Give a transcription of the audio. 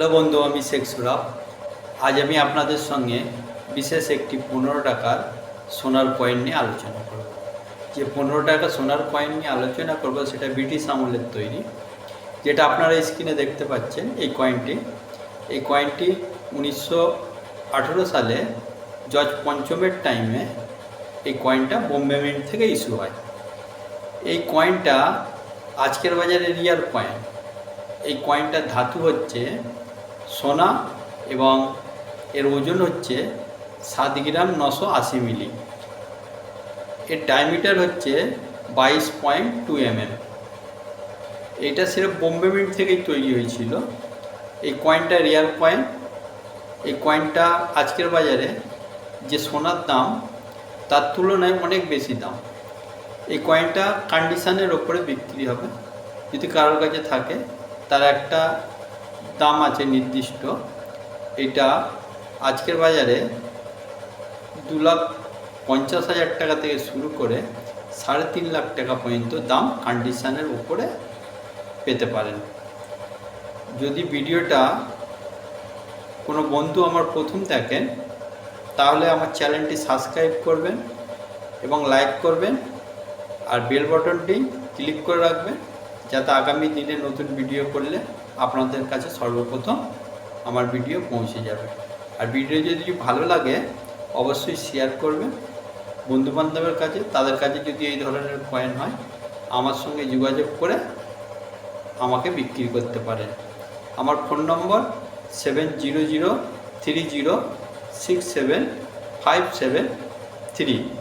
Hello বন্ধু, আমি শেখ সুরাব। আজ আমি আপনাদের সঙ্গে বিশেষ একটি 15 টাকার সোনার কয়েন নিয়ে আলোচনা করব। যে 15 টাকা সোনার কয়েন নিয়ে আলোচনা করব সেটা ব্রিটিশ আমলের তৈরি, যেটা আপনারা স্ক্রিনে দেখতে পাচ্ছেন। এই কয়েনটি 1918 সালে জর্জ পঞ্চমের টাইমে এই কয়েনটা বোম্বে মিন্ট থেকে ইস্যু হয়। এই কয়েনটা আজকের বাজারে রিয়ার কয়েন। এই কয়েনটার ধাতু হচ্ছে সোনা এবং এর ওজন হচ্ছে 7 গ্রাম 980 মিলি। এর ডায়ামিটার হচ্ছে 22.2 mm। এটা সির্ফ বোম্বে মিন্ট থেকেই তৈরি হয়েছিল। এই কয়েনটা রিয়ার কয়েন। এই কয়েনটা আজকের বাজারে যে সোনার দাম তার তুলনায় অনেক বেশি দাম। এই কয়েনটা কন্ডিশনের ওপরে বিক্রি হবে। যদি কারোর কাছে থাকে তার একটা দাম আছে নির্দিষ্ট। এটা আজকের বাজারে 2,50,000 টাকা থেকে শুরু করে 3.5 লাখ টাকা পর্যন্ত দাম কন্ডিশনের উপরে পেতে পারেন। যদি ভিডিওটা কোনো বন্ধু আমার প্রথম দেখেন তাহলে আমার চ্যানেলটি সাবস্ক্রাইব করবেন এবং লাইক করবেন, আর বেল বাটনটি ক্লিক করে রাখবেন যাতে আগামী দিনে নতুন ভিডিও করলে আপনাদের কাছে সর্বপ্রথম আমার ভিডিও পৌঁছে যাবে। আর ভিডিও যদি ভালো লাগে অবশ্যই শেয়ার করবেন বন্ধুবান্ধবের কাছে। তাদের কাছে যদি এই ধরনের কয়েন হয় আমার সঙ্গে যোগাযোগ করে আমাকে বিক্রি করতে পারেন। আমার ফোন নম্বর 7003067573।